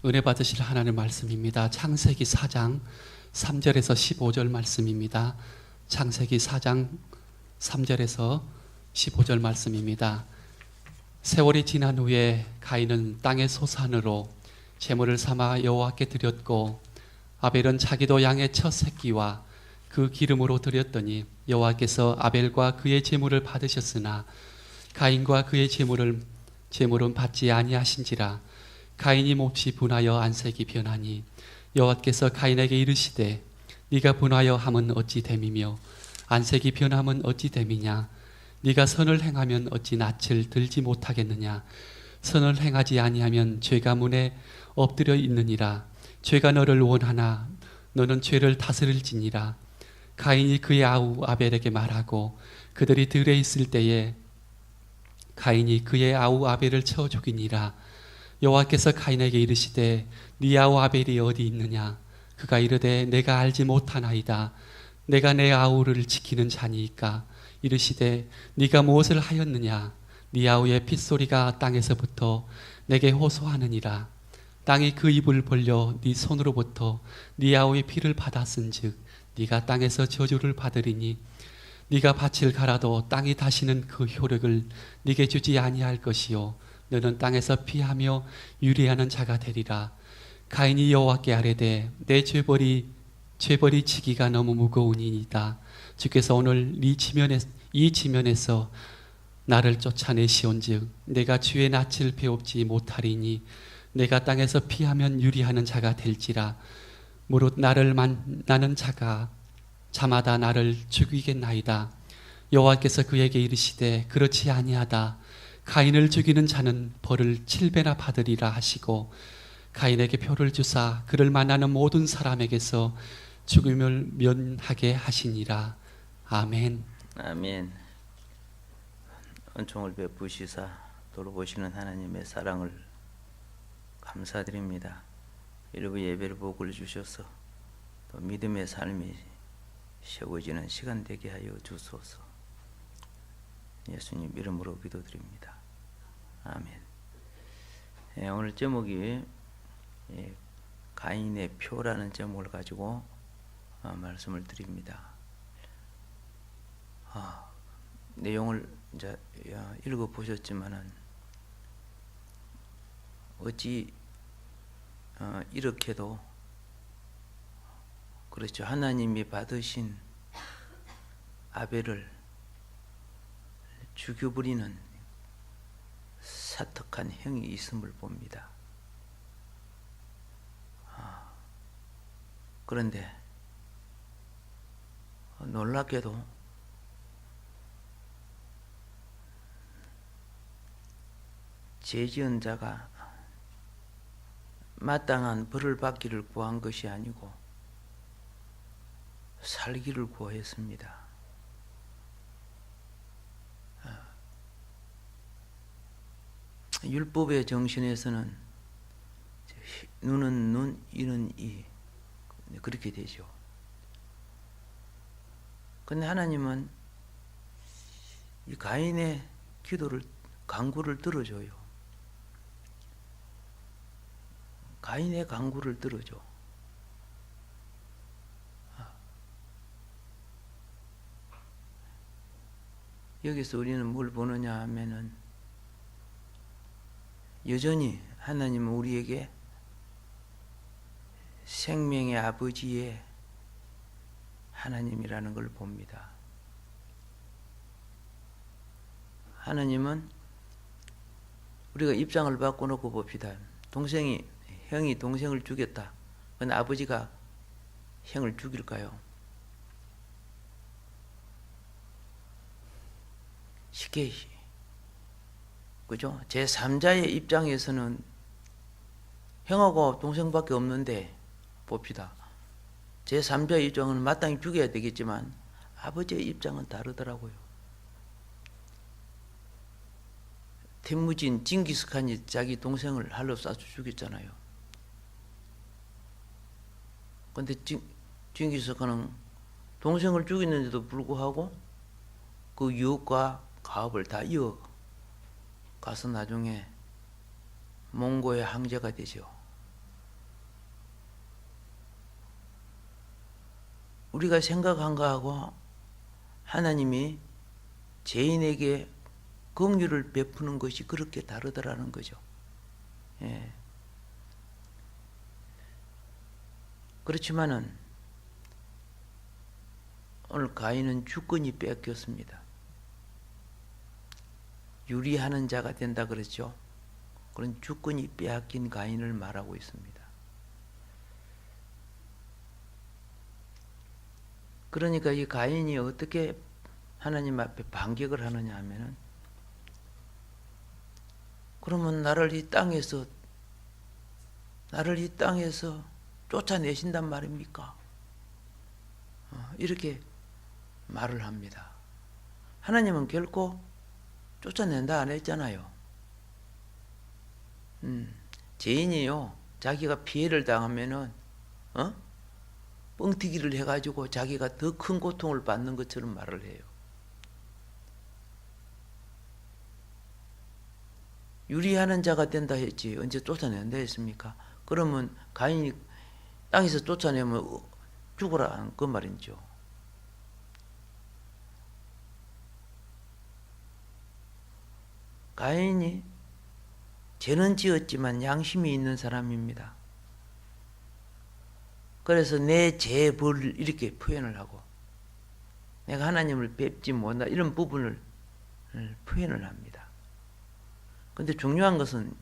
은혜 받으실 하나님의 말씀입니다. 창세기 4장 3절에서 15절 말씀입니다. 창세기 4장 3절에서 15절 말씀입니다. 세월이 지난 후에 가인은 땅의 소산으로 제물을 삼아 여호와께 드렸고, 아벨은 자기도 양의 첫 새끼와 그 기름으로 드렸더니 여호와께서 아벨과 그의 제물을 받으셨으나 가인과 그의 제물은 받지 아니하신지라. 가인이 몹시 분하여 안색이 변하니 여호와께서 가인에게 이르시되 네가 분하여 함은 어찌 됨이며 안색이 변함은 어찌 됨이냐. 네가 선을 행하면 어찌 낯을 들지 못하겠느냐. 선을 행하지 아니하면 죄가 문에 엎드려 있느니라. 죄가 너를 원하나 너는 죄를 다스릴지니라. 가인이 그의 아우 아벨에게 말하고 그들이 들에 있을 때에 가인이 그의 아우 아벨을 쳐 죽이니라. 여호와께서 가인에게 이르시되 네 아우 아벨이 어디 있느냐. 그가 이르되 내가 알지 못하나이다. 내가 내 아우를 지키는 자니이까. 이르시되 네가 무엇을 하였느냐. 네 아우의 핏소리가 땅에서부터 내게 호소하느니라. 땅이 그 입을 벌려 네 손으로부터 네 아우의 피를 받았은즉 네가 땅에서 저주를 받으리니 네가 밭을 갈아도 땅이 다시는 그 효력을 네게 주지 아니할 것이요 너는 땅에서 피하며 유리하는 자가 되리라. 가인이 여호와께 아뢰되 내 죄벌이 지기가 너무 무거우니이다. 주께서 오늘 이 지면에서 나를 쫓아내시온즉 내가 주의 낯을 배웁지 못하리니 내가 땅에서 피하면 유리하는 자가 될지라. 무릇 나를 만나는 자가 자마다 나를 죽이겠나이다. 여호와께서 그에게 이르시되 그렇지 아니하다. 가인을 죽이는 자는 벌을 7배나 받으리라 하시고 가인에게 표를 주사 그를 만나는 모든 사람에게서 죽음을 면하게 하시니라. 아멘. 아멘. 은총을 베푸시사 돌보시는 하나님의 사랑을 감사드립니다. 이러고 예배를 복을 주셔서 또 믿음의 삶이 세워지는 시간 되게 하여 주소서. 예수님 이름으로 기도드립니다. 아멘. 오늘 제목이 가인의 표라는 제목을 가지고 말씀을 드립니다. 내용을 이제 읽어보셨지만은 어찌 이렇게도 그렇죠. 하나님이 받으신 아벨을 죽여버리는 사특한 형이 있음을 봅니다. 그런데 놀랍게도 죄지은 자가 마땅한 벌을 받기를 구한 것이 아니고 살기를 구했습니다. 율법의 정신에서는 눈은 눈, 이는 이 그렇게 되죠. 그런데 하나님은 이 가인의 간구를 들어줘요. 가인의 간구를 들어줘. 여기서 우리는 뭘 보느냐 하면은 여전히 하나님은 우리에게 생명의 아버지의 하나님이라는 걸 봅니다. 하나님은 우리가 입장을 바꿔놓고 봅시다. 형이 동생을 죽였다. 그런데 아버지가 형을 죽일까요? 쉽게, 그죠? 제3자의 입장에서는 형하고 동생밖에 없는데 봅시다. 제3자의 입장은 마땅히 죽여야 되겠지만 아버지의 입장은 다르더라고요. 태무진 징기스칸이 자기 동생을 할로 쏴서 죽였잖아요. 그런데 징기스칸은 동생을 죽였는데도 불구하고 그 유혹과 가업을 다 이어가서 나중에 몽고의 황제가 되죠. 우리가 생각한 거하고 하나님이 죄인에게 긍휼을 베푸는 것이 그렇게 다르더라는 거죠. 예. 그렇지만은 오늘 가인은 주권이 뺏겼습니다. 유리하는 자가 된다 그랬죠. 그런 주권이 빼앗긴 가인을 말하고 있습니다. 그러니까 이 가인이 어떻게 하나님 앞에 반격을 하느냐 하면은, 그러면 나를 이 땅에서 쫓아내신단 말입니까? 이렇게 말을 합니다. 하나님은 결코 쫓아낸다 안 했잖아요. 죄인이요, 자기가 피해를 당하면은 뻥튀기를 해가지고 자기가 더 큰 고통을 받는 것처럼 말을 해요. 유리하는 자가 된다 했지 언제 쫓아낸다 했습니까? 그러면 가인이 땅에서 쫓아내면 죽어라 그 말이죠. 가인이 죄는 지었지만 양심이 있는 사람입니다. 그래서 내 죄의 벌을 이렇게 표현을 하고, 내가 하나님을 뵙지 못한다 이런 부분을 표현을 합니다. 근데 중요한 것은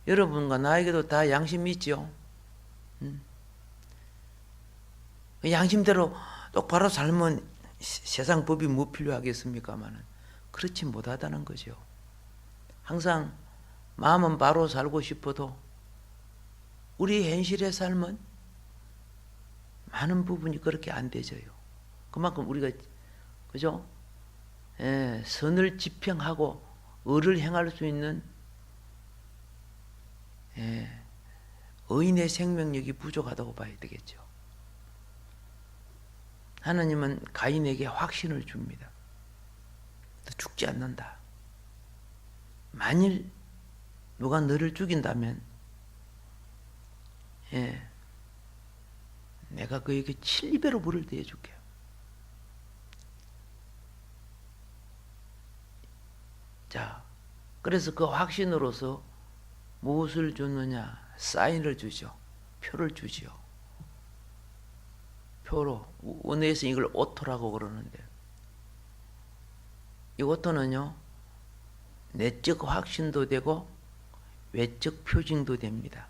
여러분과 나에게도 다 양심이 있죠. 양심대로 똑바로 살면 세상 법이 뭐 필요하겠습니까마는 그렇지 못하다는 거죠. 항상 마음은 바로 살고 싶어도 우리 현실의 삶은 많은 부분이 그렇게 안 되져요. 그만큼 우리가 그죠? 선을 지평하고 의를 행할 수 있는 의인의 생명력이 부족하다고 봐야 되겠죠. 하나님은 가인에게 확신을 줍니다. 너 죽지 않는다. 만일 누가 너를 죽인다면 내가 그에게 7배로 물을 대줄게. 자, 그래서 그 확신으로서 무엇을 줬느냐? 사인을 주죠. 표를 주죠. 표로, 원어에서 이걸 오토라고 그러는데, 이 오토는요, 내적 확신도 되고 외적 표징도 됩니다.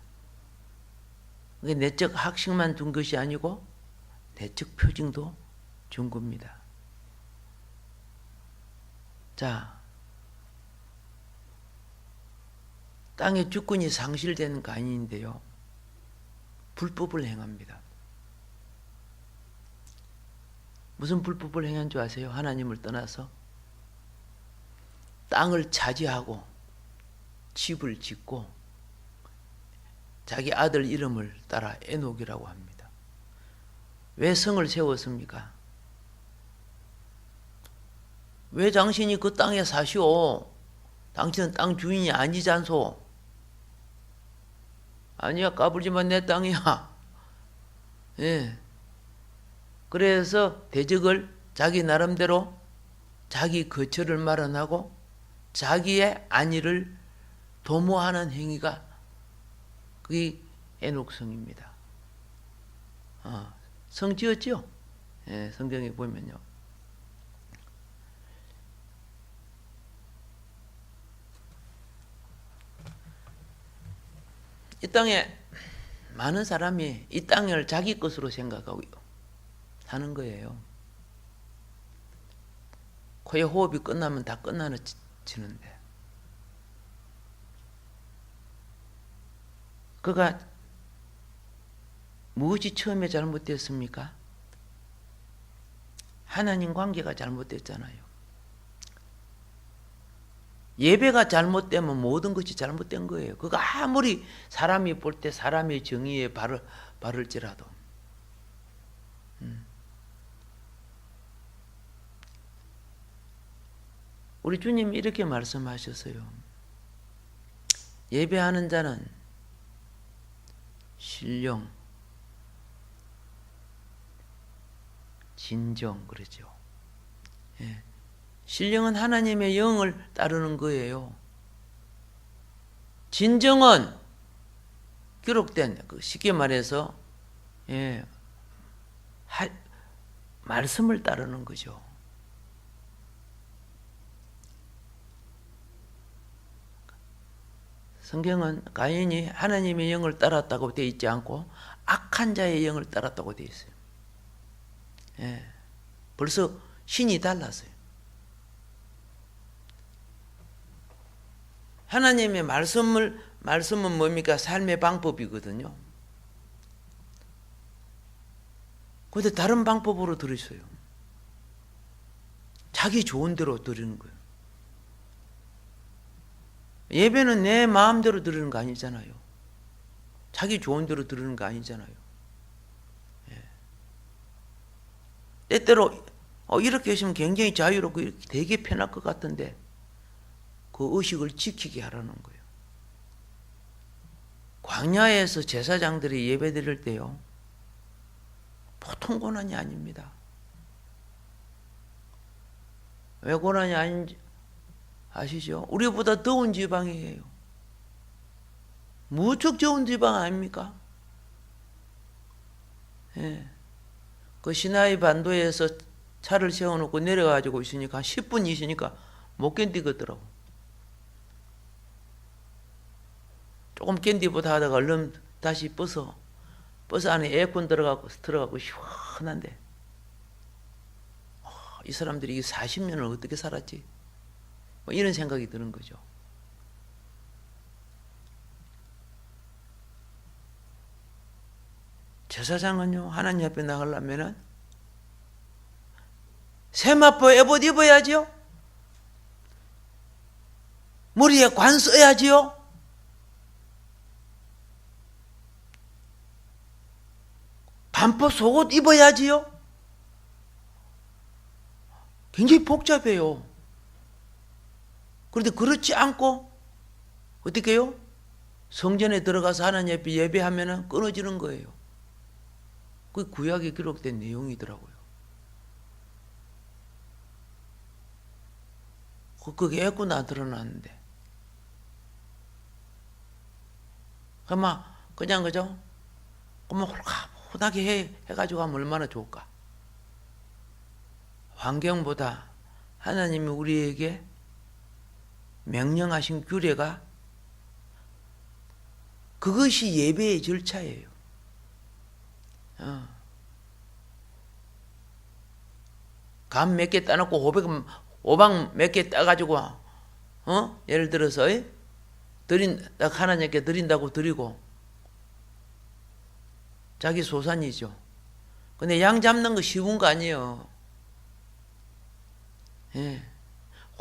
내적 확신만 준 것이 아니고 내적 표징도 준 겁니다. 자, 땅의 주권이 상실된 가인인데요, 불법을 행합니다. 무슨 불법을 행한 줄 아세요? 하나님을 떠나서 땅을 차지하고 집을 짓고 자기 아들 이름을 따라 에녹이라고 합니다. 왜 성을 세웠습니까? 왜 당신이 그 땅에 사시오? 당신은 땅 주인이 아니지 않소? 아니야, 까불지만 내 땅이야. 예. 그래서 대적을 자기 나름대로 자기 거처를 마련하고 자기의 안위를 도모하는 행위가 그게 에녹성입니다. 성 지었죠? 예, 성경에 보면요. 이 땅에 많은 사람이 이 땅을 자기 것으로 생각하고 사는 거예요. 코에 호흡이 끝나면 다 끝나지는데, 그가 무엇이 처음에 잘못됐습니까? 하나님 관계가 잘못됐잖아요. 예배가 잘못되면 모든 것이 잘못된 거예요. 그거 아무리 사람이 볼 때 사람의 정의에 바를지라도. 우리 주님이 이렇게 말씀하셨어요. 예배하는 자는 신령, 진정 그러죠. 예. 신령은 하나님의 영을 따르는 거예요. 진정은 기록된 쉽게 말해서 말씀을 따르는 거죠. 성경은 가인이 하나님의 영을 따랐다고 되어 있지 않고 악한 자의 영을 따랐다고 되어 있어요. 벌써 신이 달랐어요. 하나님의 말씀은 뭡니까? 삶의 방법이거든요. 그런데 다른 방법으로 들으셔요. 자기 좋은 대로 들으는 거예요. 예배는 내 마음대로 들으는 거 아니잖아요. 자기 좋은 대로 들으는 거 아니잖아요. 때때로 이렇게 하시면 굉장히 자유롭고 되게 편할 것 같은데 그 의식을 지키게 하라는 거예요. 광야에서 제사장들이 예배 드릴 때요, 보통 고난이 아닙니다. 왜 고난이 아닌지 아시죠? 우리보다 더운 지방이에요. 무척 더운 지방 아닙니까? 그 시나이 반도에서 차를 세워놓고 내려가지고 있으니까 한 10분 있으니까 못 견디겠더라고. 조금 견디보다 하다가 얼른 다시 버스 안에 에어컨 들어가고 시원한데, 이 사람들이 40년을 어떻게 살았지? 뭐 이런 생각이 드는 거죠. 제사장은요, 하나님 앞에 나가려면은 세마포 에봇 입어야지요. 머리에 관 써야지요. 반포 속옷 입어야지요. 굉장히 복잡해요. 그런데 그렇지 않고 어떻게 해요? 성전에 들어가서 하나님 앞에 예배하면 끊어지는 거예요. 그게 구약에 기록된 내용이더라고요. 그게 애꾸나 안 드러났는데. 그냥 그죠? 그러면 홀가분하게 해가지고 하면 얼마나 좋을까? 환경보다 하나님이 우리에게 명령하신 규례가 그것이 예배의 절차예요. 감 몇 개 따놓고 오방 몇 개 따가지고 예를 들어서 하나님께 드린다고 드리고 자기 소산이죠. 근데 양 잡는 거 쉬운 거 아니에요.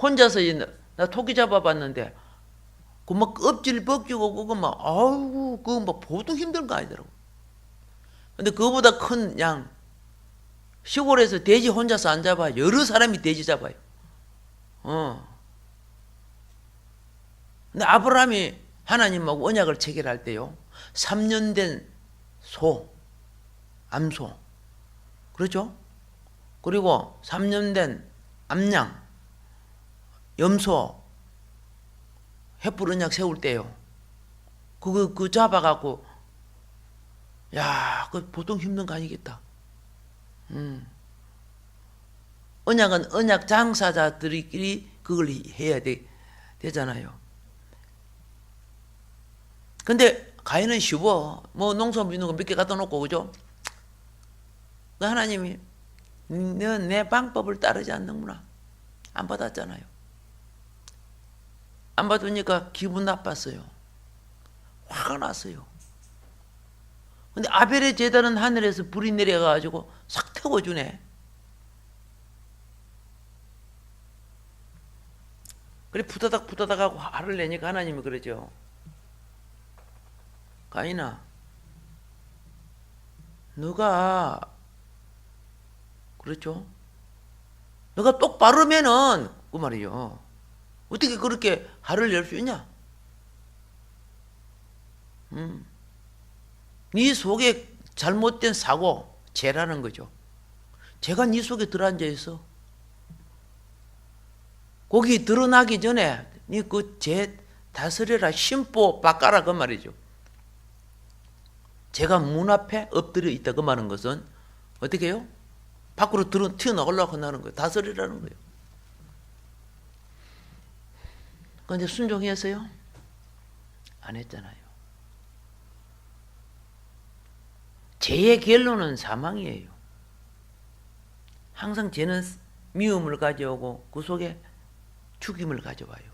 혼자서 나 토끼 잡아봤는데 그 막 껍질 벗기고 그거 막 아우 그거 막 보통 힘든 거 아니더라고. 근데 그거보다 큰 양 시골에서 돼지 혼자서 안 잡아요. 여러 사람이 돼지 잡아요. 근데 아브라함이 하나님하고 언약을 체결할 때요, 3년 된 암소, 그렇죠? 그리고 3년 된 암양, 염소, 횃불 언약 세울 때요, 그거 잡아갖고, 야, 그 보통 힘든 거 아니겠다. 언약은 언약 장사자들끼리 그걸 해야 되잖아요. 근데 가인은 쉬워. 뭐 농사무 있는 거 몇 개 갖다 놓고, 그죠? 하나님이 넌 내 방법을 따르지 않는구나. 안 받았잖아요. 안 받으니까 기분 나빴어요. 화가 났어요. 근데 아벨의 제단은 하늘에서 불이 내려가지고 싹 태워주네. 그래 부다닥 하고 화를 내니까 하나님이 그러죠. 가인아, 너가 그렇죠? 너가 똑바르면은 그 말이요. 어떻게 그렇게 화를 낼 수 있냐? 네 속에 잘못된 사고, 죄라는 거죠. 죄가 네 속에 들어앉아 있어. 거기 드러나기 전에 네 그 죄 다스려라, 심보 바꿔라 그 말이죠. 죄가 문 앞에 엎드려 있다 그 말은 것은 어떻게 해요? 밖으로 튀어나오려고 한다는 거예요. 다스리라는 거예요. 그런데 순종했어요? 안 했잖아요. 죄의 결론은 사망이에요. 항상 죄는 미움을 가져오고 그 속에 죽임을 가져와요.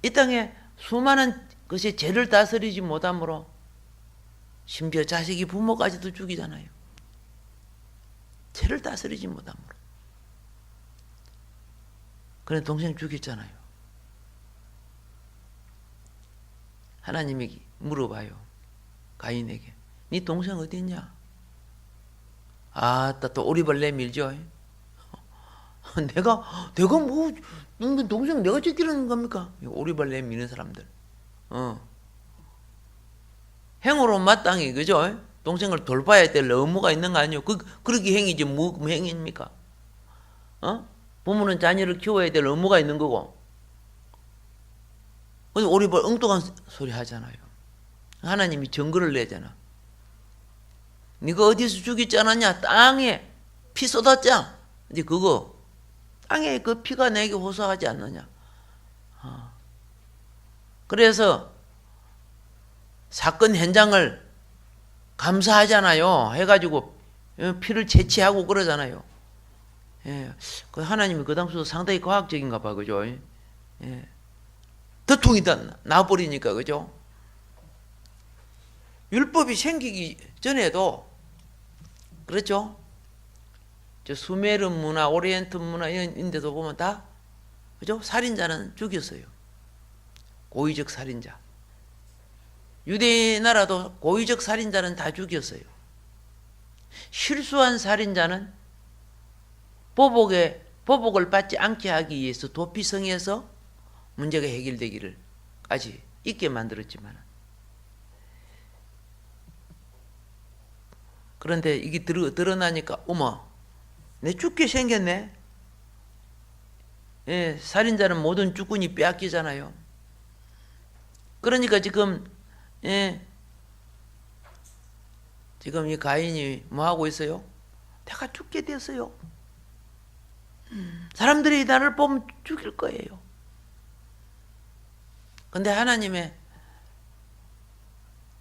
이 땅에 수많은 것이 죄를 다스리지 못함으로 심지어 자식이 부모까지도 죽이잖아요. 죄를 다스리지 못함으로. 그래 동생 죽였잖아요. 하나님이 물어봐요. 가인에게. 네 동생 어디 있냐? 아따 또 오리발 내밀죠. 내가 뭐 동생 내가 지키는 겁니까? 오리발 내미는 사람들. 행으로 마땅히 그죠? 동생을 돌봐야 될 의무가 있는 거 아니에요? 그렇게 행위지 뭐 행위입니까? 부모는 자녀를 키워야 될 의무가 있는 거고. 오리발 엉뚱한 소리 하잖아요. 하나님이 증거를 내잖아. 네가 어디서 죽이지 않았냐? 땅에 피 쏟았자. 이제 그거 땅에 그 피가 내게 호소하지 않느냐. 그래서 사건 현장을 감사하잖아요. 해가지고 피를 채취하고 그러잖아요. 예, 그 하나님이 그 당시도 상당히 과학적인가 봐, 그죠? 예, 도통이 다 나버리니까, 그죠? 율법이 생기기 전에도 그렇죠? 저 수메르 문화, 오리엔트 문화 이런 데도 보면 다 그죠? 살인자는 죽였어요. 고의적 살인자. 유대 나라도 고의적 살인자는 다 죽였어요. 실수한 살인자는 보복을 받지 않게 하기 위해서 도피성에서 문제가 해결되기를까지 있게 만들었지만, 그런데 이게 드러나니까 어머 내 죽게 생겼네. 예, 살인자는 모든 주권이 빼앗기잖아요. 그러니까 지금 지금 이 가인이 뭐 하고 있어요? 내가 죽게 됐어요. 사람들이 나를 보면 죽일 거예요. 근데 하나님의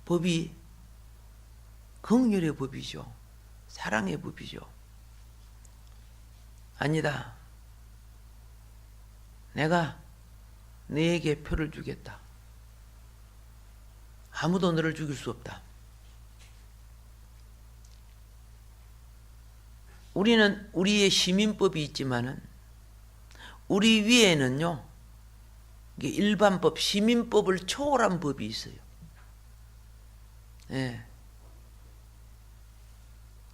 법이 긍휼의 법이죠. 사랑의 법이죠. 아니다. 내가 너에게 표를 주겠다. 아무도 너를 죽일 수 없다. 우리는 우리의 시민법이 있지만은 우리 위에는요, 일반법, 시민법을 초월한 법이 있어요. 예.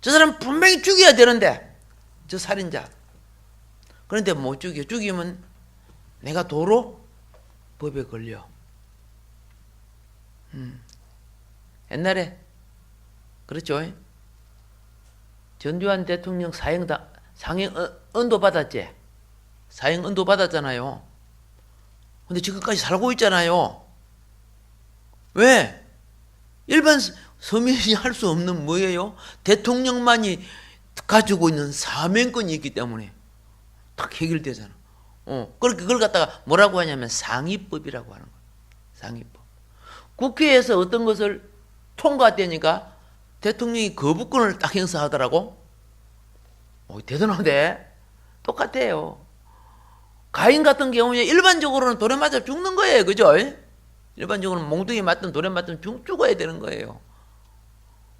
저 사람 분명히 죽여야 되는데, 저 살인자. 그런데 못 죽여. 죽이면 내가 도로 법에 걸려. 옛날에 그렇죠? 전두환 대통령 사형 언도 받았지? 사형 언도 받았잖아요. 근데 지금까지 살고 있잖아요. 왜? 일반 서민이 할 수 없는 뭐예요? 대통령만이 가지고 있는 사명권이 있기 때문에 딱 해결되잖아. 그렇게 그걸 갖다가 뭐라고 하냐면 상위법이라고 하는 거예요. 상위법. 국회에서 어떤 것을 통과되니까 대통령이 거부권을 딱 행사하더라고. 대단하대. 똑같아요. 가인 같은 경우에 일반적으로는 돌에 맞아 죽는 거예요. 그죠? 일반적으로는 몽둥이 맞든 돌에 맞든 죽어야 되는 거예요.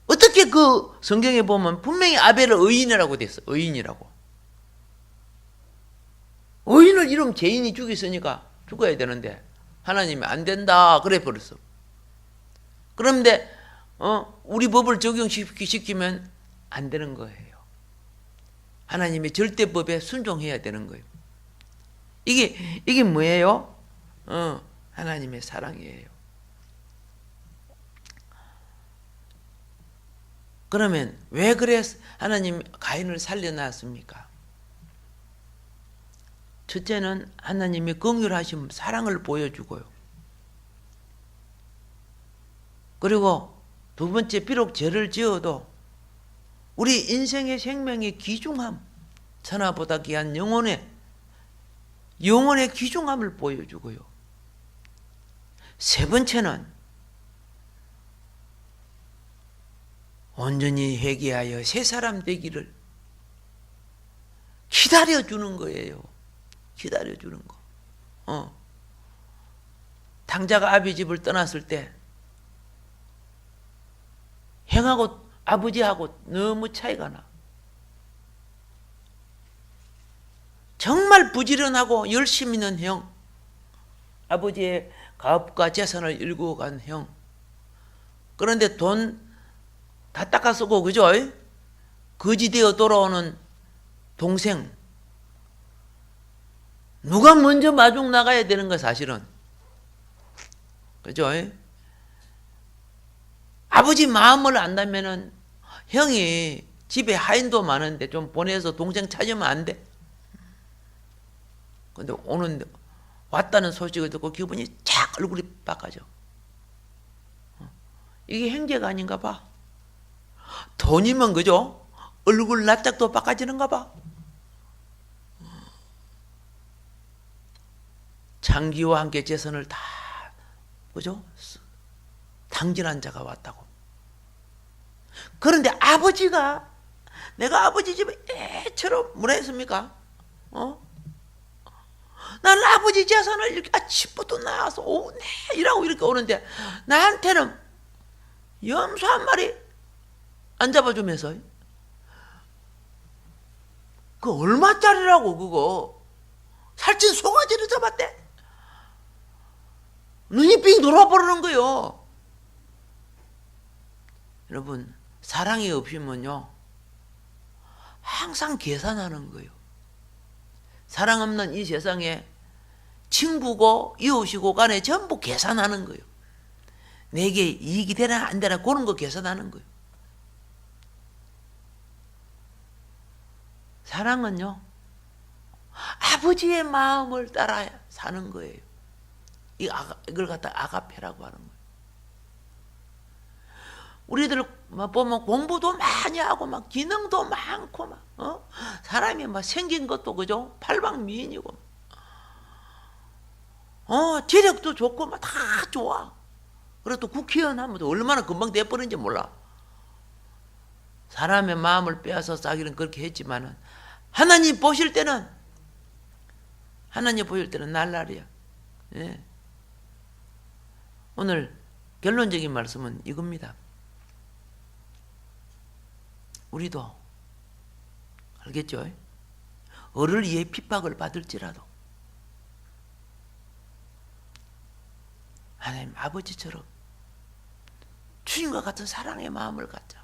어떻게 그 성경에 보면 분명히 아벨을 의인이라고 됐어. 의인이라고. 의인을 이름 죄인이 죽였으니까 죽어야 되는데 하나님이 안 된다 그래 버렸어. 그런데 우리 법을 적용시키면 안 되는 거예요. 하나님의 절대법에 순종해야 되는 거예요. 이게 뭐예요? 하나님의 사랑이에요. 그러면 왜 그래 하나님 가인을 살려놨습니까? 첫째는 하나님의 긍휼하심, 사랑을 보여주고요. 그리고 두 번째, 비록 죄를 지어도 우리 인생의 생명의 귀중함, 천하보다 귀한 영혼의 귀중함을 보여주고요. 세 번째는 온전히 회개하여 새 사람 되기를 기다려주는 거예요. 기다려주는 거. 당자가 아비 집을 떠났을 때 형하고 아버지하고 너무 차이가 나. 정말 부지런하고 열심히 있는 형, 아버지의 가업과 재산을 일구어간 형. 그런데 돈 다 닦아 쓰고, 그죠? 거지되어 돌아오는 동생. 누가 먼저 마중 나가야 되는 거야, 사실은. 그죠? 아버지 마음을 안다면은 형이 집에 하인도 많은데 좀 보내서 동생 찾으면 안 돼? 근데 왔다는 소식을 듣고 기분이 착 얼굴이 바꿔져. 이게 행제가 아닌가 봐. 돈이면 그죠? 얼굴 낯짝도 바꿔지는가 봐. 장기와 함께 재산을 다 그죠? 당진한 자가 왔다고. 그런데 아버지가 내가 아버지 집에 애처럼 뭐라 했습니까? 나는 아버지 재산을 이렇게 아침부터 나와서 오후 일하고 이렇게 오는데 나한테는 염소 한 마리 안 잡아주면서 그 얼마짜리라고 그거 살찐 송아지를 잡았대. 눈이 빙 돌아버리는 거예요. 여러분, 사랑이 없으면요 항상 계산하는 거예요. 사랑 없는 이 세상에 친구고 이웃이고 간에 전부 계산하는 거예요. 내게 이익이 되나 안 되나 그런 거 계산하는 거예요. 사랑은요 아버지의 마음을 따라 사는 거예요. 이걸 갖다 아가페라고 하는 거예요. 우리들 보면 공부도 많이 하고 막 기능도 많고 막 사람이 막 생긴 것도 그죠? 팔방미인이고 재력도 좋고 막 다 좋아. 그래도 국회의원 하면 얼마나 금방 돼버린지 몰라. 사람의 마음을 빼앗아 싸기는 그렇게 했지만은 하나님 보실 때는 날라리야. 예. 오늘 결론적인 말씀은 이겁니다. 우리도 알겠죠? 어를 위해 핍박을 받을지라도 하나님 아버지처럼 주님과 같은 사랑의 마음을 갖자.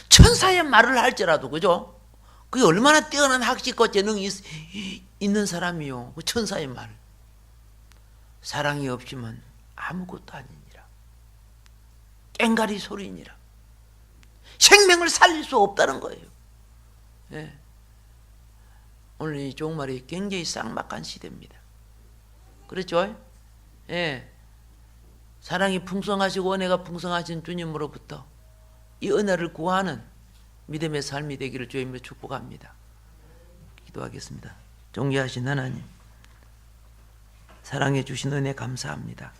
천사의 말을 할지라도 그죠? 그게 얼마나 뛰어난 학식과 재능이 있는 사람이요. 그 천사의 말. 사랑이 없으면 아무것도 아니니라. 깽가리 소리니라. 생명을 살릴 수 없다는 거예요. 예. 오늘 이 종말이 굉장히 쌍막한 시대입니다. 그렇죠? 예. 사랑이 풍성하시고 은혜가 풍성하신 주님으로부터 이 은혜를 구하는 믿음의 삶이 되기를 주님으로 축복합니다. 기도하겠습니다. 존귀하신 하나님, 사랑해 주신 은혜 감사합니다.